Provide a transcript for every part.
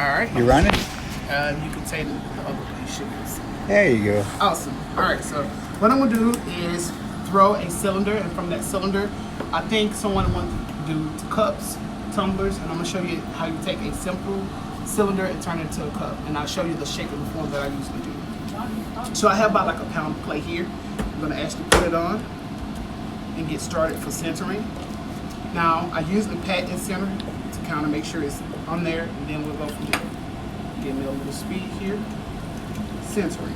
right. You running? You can take the other way. Should be. There you go. Awesome. All right. So what I'm gonna do is throw a cylinder, and from that cylinder, I think someone wants to do cups, tumblers, and I'm gonna show you how you take a simple cylinder and turn it into a cup, and I'll show you the shape and the form that I usually do. So I have about like a pound of clay here. I'm gonna actually put it on and get started for centering. Now I usually pat in center to kind of make sure it's on there, and then we'll go from there. Give me a little speed here. Centering.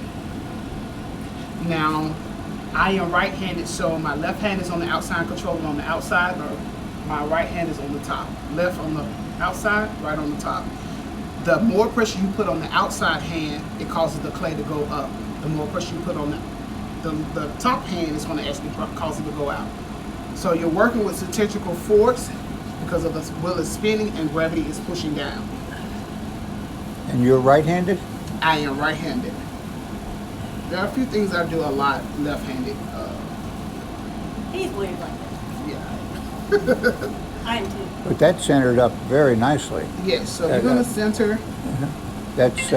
Now I am right-handed, so my left hand is on the outside, controlling on the outside, or my right hand is on the top. Left on the outside, right on the top. The more pressure you put on the outside hand, it causes the clay to go up. The more pressure you put on the top hand is going to actually cause it to go out. So you're working with centrifugal force because of the wheel is spinning and gravity is pushing down. And you're right-handed? I am right-handed. There are a few things I do a lot left-handed. He's weird like that. Yeah. I am too. But that's centered up very nicely. Yes, so you're going to center. That's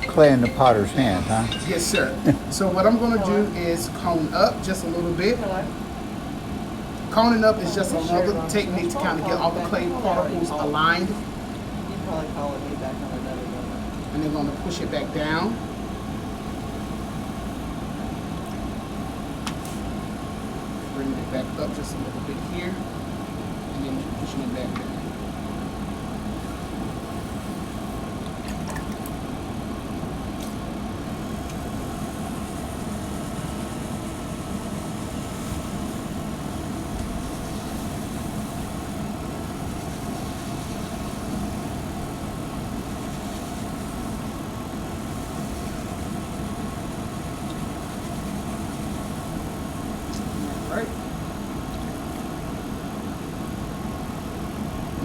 clay in the potter's hand, huh? Yes, sir. So what I'm going to do is cone up just a little bit. Coning up is just another technique to kind of get all the clay particles aligned. You probably calling me back on another number. And then going to push it back down. Bring it back up just a little bit here. And then pushing it back down. Right.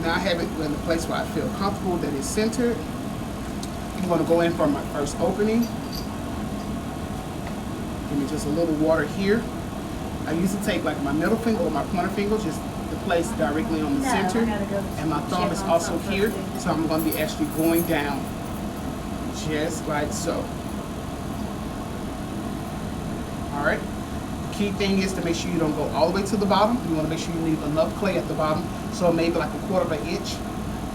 Now I have it in a place where I feel comfortable that it's centered. I'm going to go in for my first opening. Give me just a little water here. I usually take like my middle finger or my pointer finger, just to place directly on the center. And my thumb is also here, so I'm going to be actually going down just like so. All right. Key thing is to make sure you don't go all the way to the bottom. You want to make sure you leave enough clay at the bottom, so maybe like 1/4 inch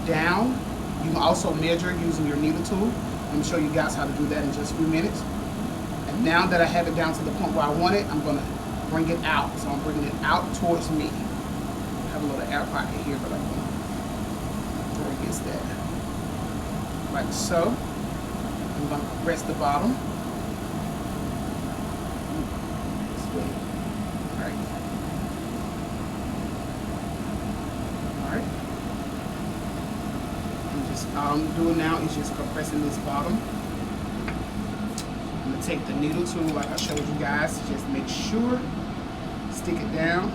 down. You can also measure using your needle tool. I'm going to show you guys how to do that in just a few minutes. And now that I have it down to the point where I want it, I'm going to bring it out. So I'm bringing it out towards me. I have a little air pocket here, but I'm going to throw against that. Like so. I'm going to press the bottom. All I'm doing now is just compressing this bottom. I'm going to take the needle tool like I showed you guys. Just make sure, stick it down,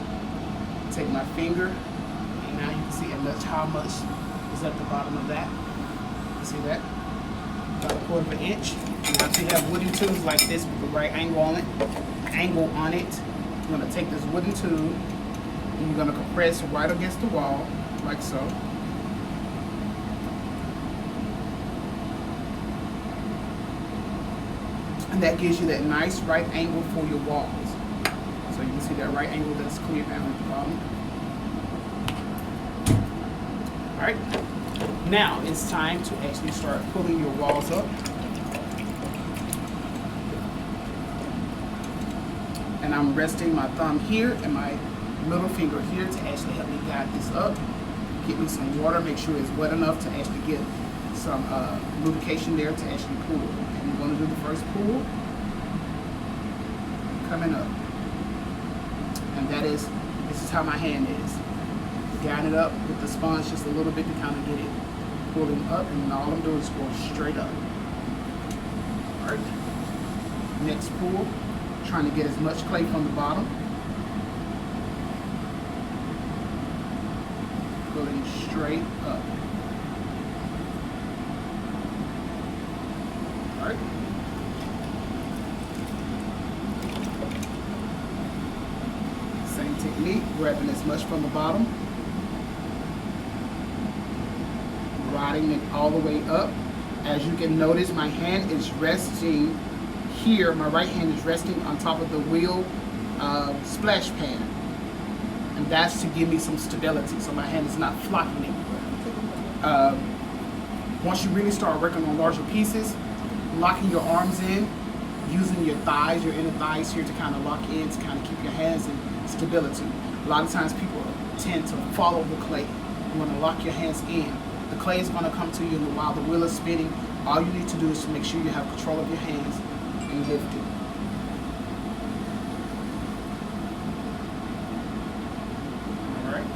take my finger, and now you can see how much is at the bottom of that. You see that? About 1/4 inch. Now if you have wooden tools like this with the right angle on it, you're going to take this wooden tool and you're going to compress right against the wall, like so. And that gives you that nice right angle for your walls. So you can see that right angle that's clear down at the bottom. All right. Now it's time to actually start pulling your walls up. And I'm resting my thumb here and my middle finger here to actually help me guide this up. Get me some water, make sure it's wet enough to actually get some lubrication there to actually pull. And we're going to do the first pull. Coming up. And this is how my hand is. Guide it up with the sponge just a little bit to kind of get it pulling up, and all I'm doing is going straight up. All right. Next pull, trying to get as much clay from the bottom. Pulling straight up. All right. Same technique, grabbing as much from the bottom. riding it all the way up. As you can notice, my hand is resting here. My right hand is resting on top of the wheel splash pad. And that's to give me some stability so my hand is not flopping anywhere. Once you really start working on larger pieces, locking your arms in, using your thighs, your inner thighs here to kind of lock in, to kind of keep your hands in stability. A lot of times people tend to follow the clay. You want to lock your hands in. The clay is going to come to you while the wheel is spinning. All you need to do is to make sure you have control of your hands and lift it. All right.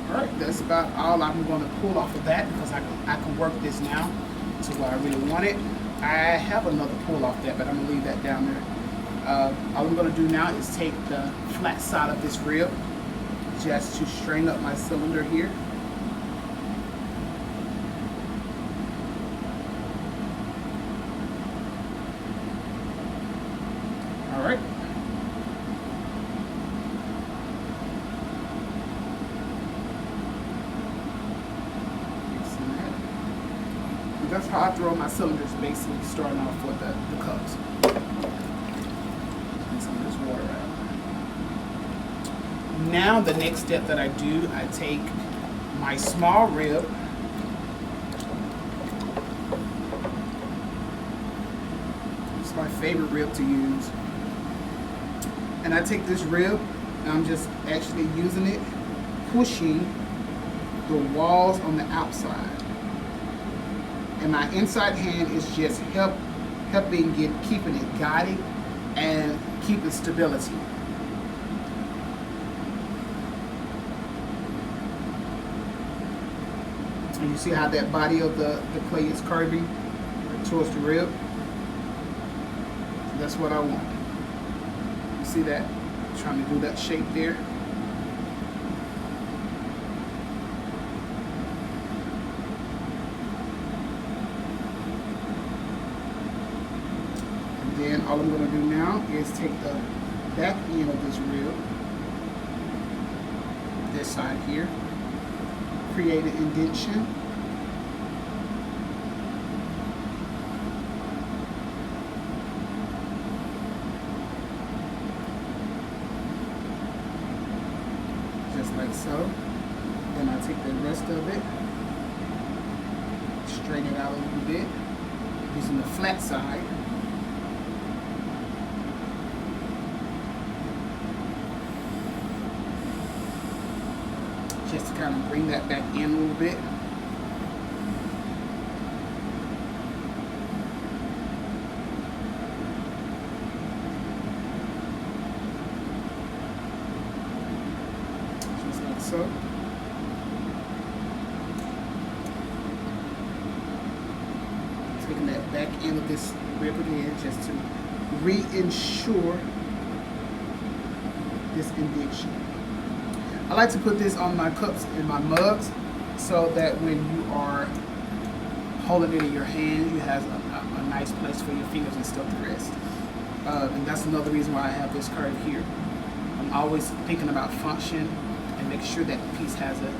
All right, that's about all I'm going to pull off of that because I can work this now to where I really want it. I have another pull off that, but I'm going to leave that down there. All I'm going to do now is take the flat side of this rib just to straighten up my cylinder here. All right. That's how I throw my cylinders, basically starting off with the cups. And some of this water out. Now the next step that I do, I take my small rib, it's my favorite rib to use, and I take this rib and I'm just actually using it, pushing the walls on the outside. And my inside hand is just keeping it guided and keeping stability. And you see how that body of the clay is curving towards the rib? That's what I want. You see that? I'm trying to do that shape there. Then all I'm going to do now is take the back end of this rib, this side here, create an indentation. Just like so. Then I take the rest of it, straighten it out a little bit, using the flat side. Just to kind of bring that back in a little bit. Just like so. Taking that back end of this rib again just to reinsure this indentation. I like to put this on my cups and my mugs so that when you are holding it in your hand, you have a nice place for your fingers and stuff to rest. And that's another reason why I have this curve here. I'm always thinking about function and make sure that the piece has a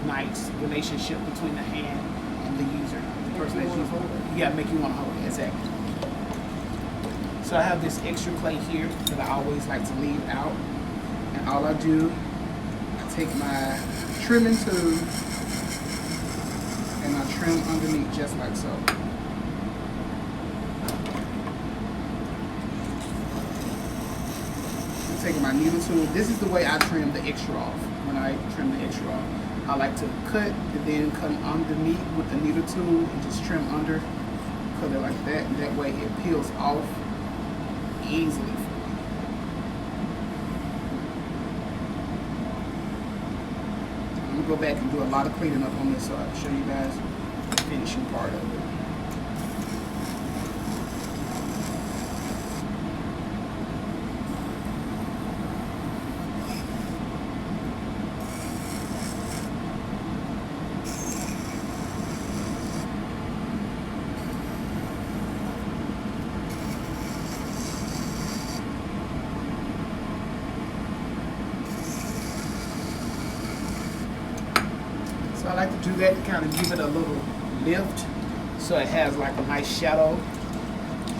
nice relationship between the hand and the user, the person that's using it. Yeah, make you want to hold it, exactly. So I have this extra clay here that I always like to leave out. And all I do, take my trimming tool and I trim underneath just like so. I'm taking my needle tool. This is the way I trim the extra off. When I trim the extra off, I like to cut and then cut underneath with the needle tool and just trim under, cut it like that, and that way it peels off easily. Go back and do a lot of cleaning up on this so I can show you guys the finishing part of it. like to do that to kind of give it a little lift, so it has like a nice shadow,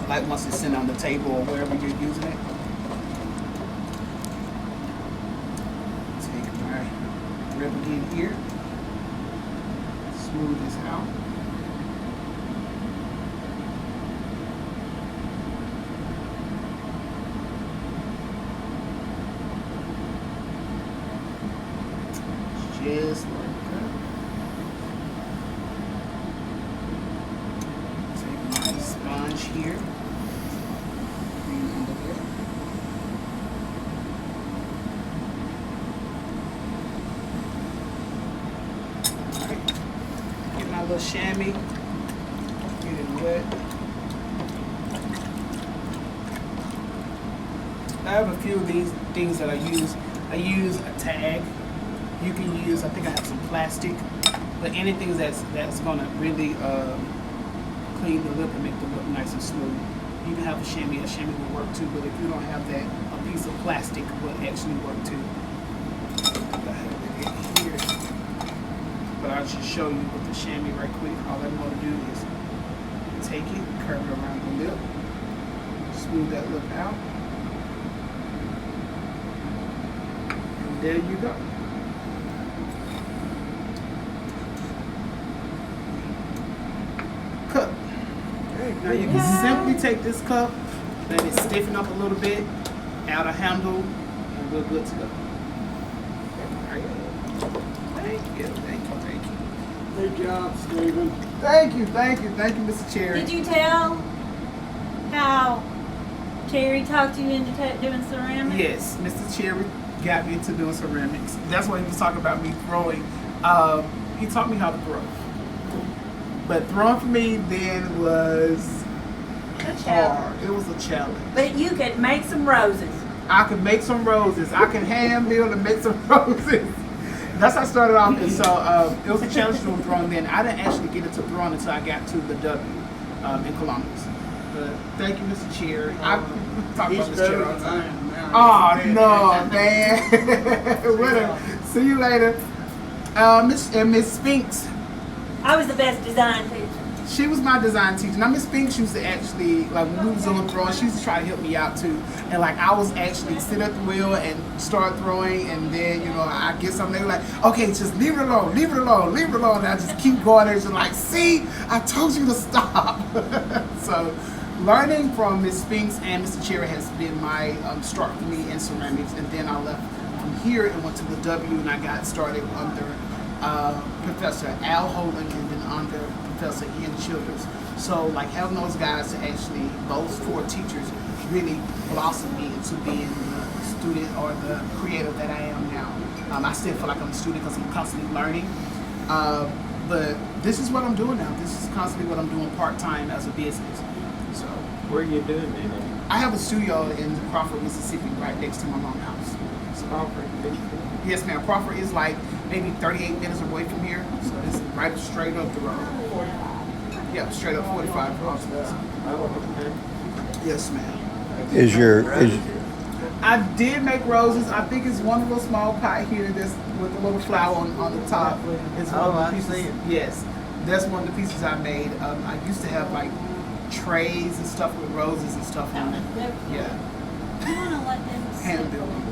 like once it's sitting on the table or wherever you're using it. Take my rib again here, smooth this out. Just like that. Take my sponge here. Clean under there. Alright. Get my little chamois. Get it wet. I have a few of these things that I use. I use a tag. You can use, I think I have some plastic, but anything that's gonna really clean the lip and make the lip nice and smooth. You can have a chamois will work too, but if you don't have that, a piece of plastic will actually work too. I have it here, but I'll just show you with the chamois right quick. All I'm gonna do is take it, curve it around the lip, smooth that lip out, and there you go. Cup. Now you can simply take this cup, let it stiffen up a little bit, add a handle, and we're good to go. Alright. Thank you. Good job, Stephen. Thank you, Mr. Cherry. Did you tell how Cherry talked you into doing ceramics? Yes, Mr. Cherry got me into doing ceramics. That's why he was talking about me throwing. He taught me how to throw. But throwing for me then was hard. It was a challenge. But you could make some roses. I could make some roses. I can hand mill and make some roses. That's how I started off. And so it was a challenge doing throwing then. I didn't actually get into throwing until I got to the W in Columbus. But thank you, Mr. Cherry. I talk about Mr. Cherry all the time. Oh, no, man. Whatever. See you later. Miss Spinks. I was the best design teacher. She was my design teacher. Now, Miss Spinks used to actually, like, when we was on throwing, she used to try to help me out, too. And, like, I was actually sit at the wheel and start throwing, and then, you know, I get something, they were like, okay, just leave it alone. And I just keep going there, just like, see, I told you to stop. So, learning from Miss Spinks and Mr. Cherry has been my start for me in ceramics. And then I left from here and went to the W, and I got started under Professor Al Holan and then under Professor Ian Childers. So like having those guys to actually, those four teachers really blossomed me into being the student or the creator that I am now. I still feel like I'm a student because I'm constantly learning. But this is what I'm doing now. This is constantly what I'm doing part-time as a business. So Where are you doing it? I have a studio in Crawford, Mississippi, right next to my mom's house. So, Crawford, Mississippi. yes, ma'am. Crawford is like maybe 38 minutes away from here, so it's right straight up the road. Yeah, straight up 45 across the road. Oh, okay. Yes, ma'am. Is I did make roses. I think it's one little small pot here that's with a little flower on the top. It's one of the I pieces. see it. Yes, that's one of the pieces I made. I used to have like trays and stuff with roses and stuff on it. Yeah. You want to let them Hand sit. building.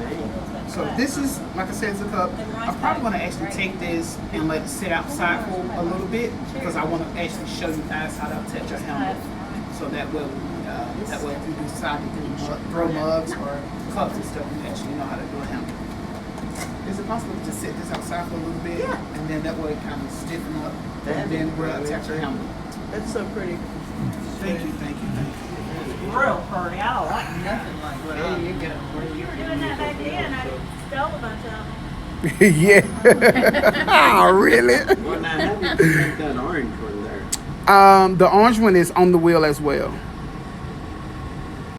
So this is, like I said, it's a cup. I'm probably going to actually take this and let it sit outside for a little bit because I want to actually show you guys how to attach your handle. So that way, if you decide to throw mugs or cups and stuff, you actually know how to do a handle. Is it possible to set this outside for a little bit? Yeah. And then that way it kind of stiffen up That'd and be then we'll great. attach your handle. That's so pretty. Thank you. Real pretty. I like it. Nothing like what I You were doing that back then. I stole a bunch of them. yeah. Oh, really? Well, now, how did you make that orange one there? The orange one is on the wheel as well.